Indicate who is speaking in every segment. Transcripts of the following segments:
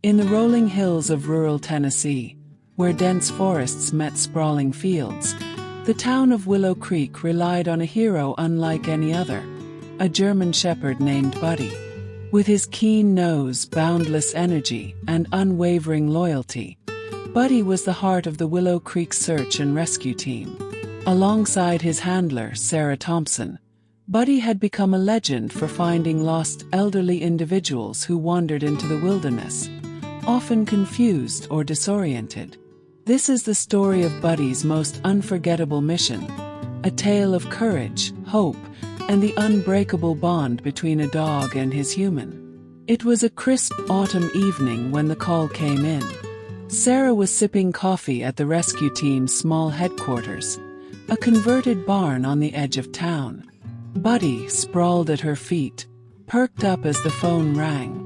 Speaker 1: In the rolling hills of rural Tennessee, where dense forests met sprawling fields, the town of Willow Creek relied on a hero unlike any other, a German shepherd named Buddy. With his keen nose, boundless energy, and unwavering loyalty, Buddy was the heart of the Willow Creek search and rescue team. Alongside his handler, Sarah Thompson, Buddy had become a legend for finding lost elderly individuals who wandered into the wilderness, often confused or disoriented. This is the story of Buddy's most unforgettable mission, a tale of courage, hope, and the unbreakable bond between a dog and his human. It was a crisp autumn evening when the call came in. Sarah was sipping coffee at the rescue team's small headquarters, a converted barn on the edge of town. Buddy, sprawled at her feet, perked up as the phone rang.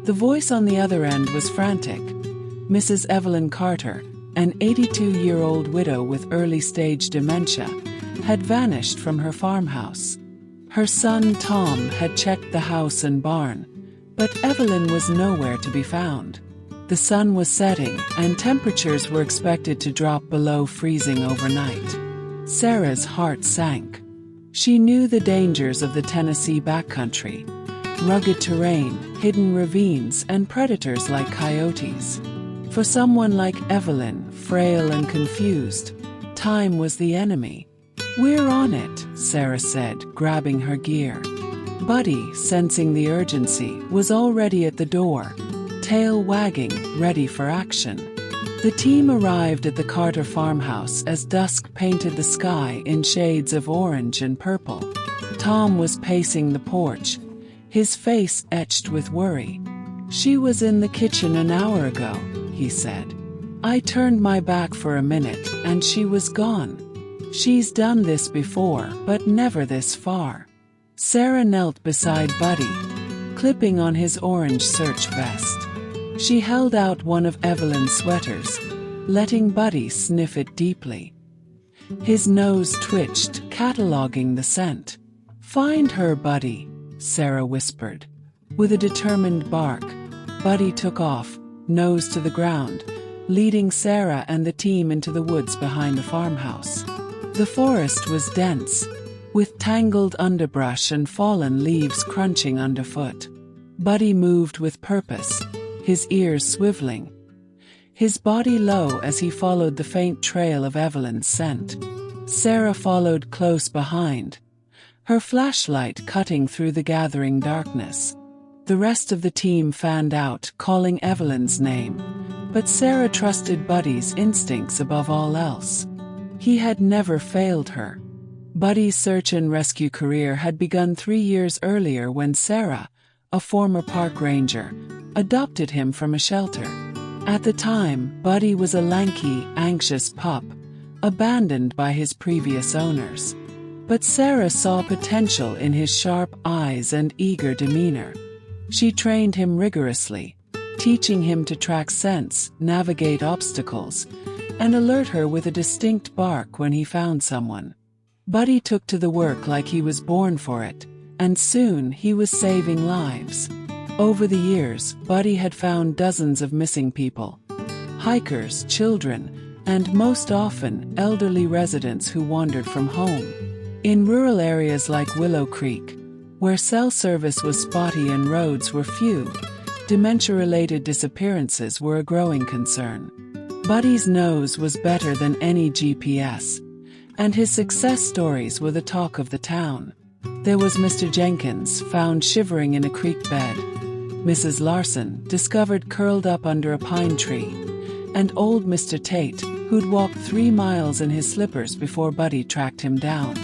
Speaker 1: The voice on the other end was frantic. Mrs. Evelyn Carter, an 82-year-old widow with early-stage dementia, had vanished from her farmhouse. Her son Tom had checked the house and barn, but Evelyn was nowhere to be found. The sun was setting, and temperatures were expected to drop below freezing overnight. Sarah's heart sank. She knew the dangers of the Tennessee backcountry: rugged terrain, hidden ravines, and predators like coyotes. For someone like Evelyn, frail and confused, time was the enemy. "We're on it," Sarah said, grabbing her gear. Buddy, sensing the urgency, was already at the door, tail wagging, ready for action. The team arrived at the Carter farmhouse as dusk painted the sky in shades of orange and purple. Tom was pacing the porch, his face etched with worry. "She was in the kitchen an hour ago," he said. "I turned my back for a minute, and she was gone. She's done this before, but never this far." Sarah knelt beside Buddy, clipping on his orange search vest. She held out one of Evelyn's sweaters, letting Buddy sniff it deeply. His nose twitched, cataloging the scent. "Find her, Buddy," Sarah whispered. With a determined bark, Buddy took off, nose to the ground, leading Sarah and the team into the woods behind the farmhouse. The forest was dense, with tangled underbrush and fallen leaves crunching underfoot. Buddy moved with purpose, his ears swiveling, his body low as he followed the faint trail of Evelyn's scent. Sarah followed close behind, her flashlight cutting through the gathering darkness. The rest of the team fanned out, calling Evelyn's name, but Sarah trusted Buddy's instincts above all else. He had never failed her. Buddy's search and rescue career had begun 3 years earlier when Sarah, a former park ranger, adopted him from a shelter. At the time, Buddy was a lanky, anxious pup, abandoned by his previous owners. But Sarah saw potential in his sharp eyes and eager demeanor. She trained him rigorously, teaching him to track scents, navigate obstacles, and alert her with a distinct bark when he found someone. Buddy took to the work like he was born for it, and soon he was saving lives. Over the years, Buddy had found dozens of missing people: hikers, children, and most often, elderly residents who wandered from home. In rural areas like Willow Creek, where cell service was spotty and roads were few, dementia-related disappearances were a growing concern. Buddy's nose was better than any GPS, and his success stories were the talk of the town. There was Mr. Jenkins, found shivering in a creek bed; Mrs. Larson, discovered curled up under a pine tree; and old Mr. Tate, who'd walked 3 miles in his slippers before Buddy tracked him down.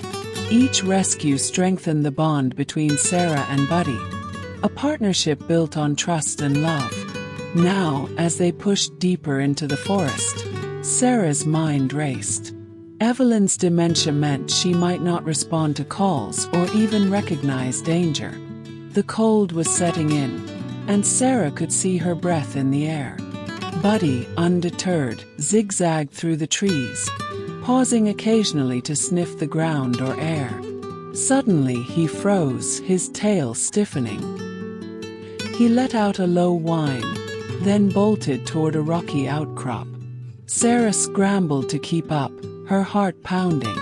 Speaker 1: Each rescue strengthened the bond between Sarah and Buddy, a partnership built on trust and love. Now, as they pushed deeper into the forest, Sarah's mind raced. Evelyn's dementia meant she might not respond to calls or even recognize danger. The cold was setting in, and Sarah could see her breath in the air. Buddy, undeterred, zigzagged through the trees, pausing occasionally to sniff the ground or air. Suddenly he froze, his tail stiffening. He let out a low whine, then bolted toward a rocky outcrop. Sarah scrambled to keep up, her heart pounding.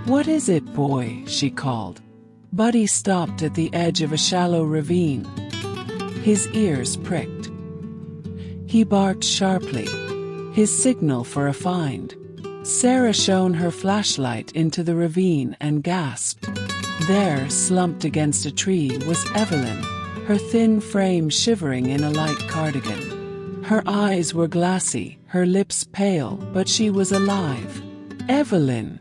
Speaker 1: "What is it, boy?" she called. Buddy stopped at the edge of a shallow ravine. His ears pricked. He barked sharply, his signal for a find. Sarah shone her flashlight into the ravine and gasped. There, slumped against a tree, was Evelyn, her thin frame shivering in a light cardigan. Her eyes were glassy, her lips pale, but she was alive. "Evelyn!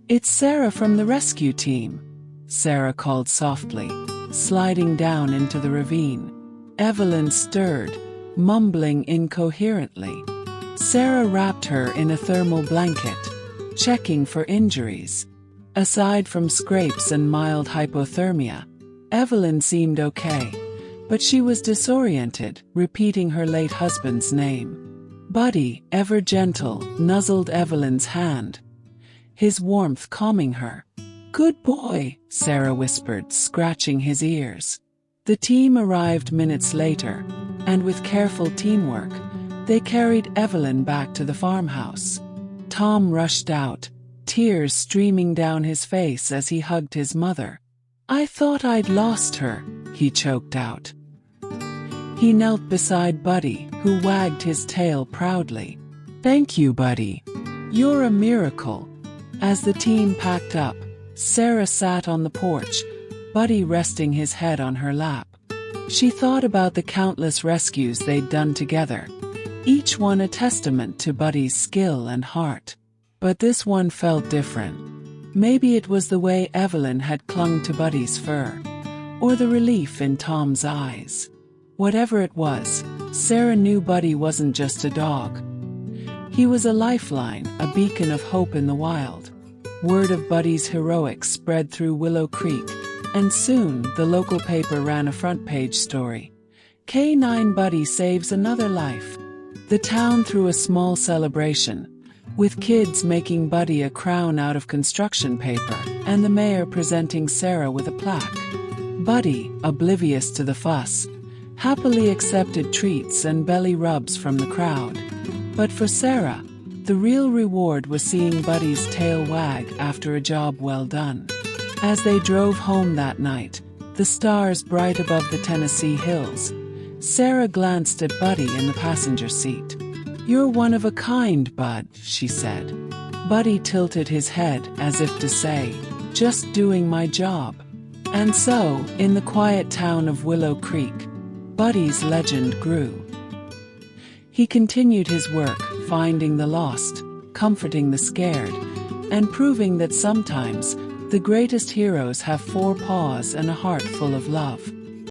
Speaker 1: It's Sarah from the rescue team," Sarah called softly, sliding down into the ravine. Evelyn stirred, mumbling incoherently. Sarah wrapped her in a thermal blanket, checking for injuries. Aside from scrapes and mild hypothermia, Evelyn seemed okay, but she was disoriented, repeating her late husband's name. Buddy, ever gentle, nuzzled Evelyn's hand, his warmth calming her. "Good boy," Sarah whispered, scratching his ears. The team arrived minutes later, and with careful teamwork, they carried Evelyn back to the farmhouse. Tom rushed out, tears streaming down his face as he hugged his mother. "I thought I'd lost her," he choked out. He knelt beside Buddy, who wagged his tail proudly. "Thank you, Buddy. You're a miracle." As the team packed up, Sarah sat on the porch, Buddy resting his head on her lap. She thought about the countless rescues they'd done together, each one a testament to Buddy's skill and heart. But this one felt different. Maybe it was the way Evelyn had clung to Buddy's fur, or the relief in Tom's eyes. Whatever it was, Sarah knew Buddy wasn't just a dog. He was a lifeline, a beacon of hope in the wild. Word of Buddy's heroics spread through Willow Creek, and soon the local paper ran a front-page story. "K9 Buddy saves another life." The town threw a small celebration, with kids making Buddy a crown out of construction paper, and the mayor presenting Sarah with a plaque. Buddy, oblivious to the fuss, happily accepted treats and belly rubs from the crowd. But for Sarah, the real reward was seeing Buddy's tail wag after a job well done. As they drove home that night, the stars bright above the Tennessee hills, Sarah glanced at Buddy in the passenger seat. "You're one of a kind, Bud," she said. Buddy tilted his head as if to say, "Just doing my job." And so, in the quiet town of Willow Creek, Buddy's legend grew. He continued his work, finding the lost, comforting the scared, and proving that sometimes the greatest heroes have 4 paws and a heart full of love.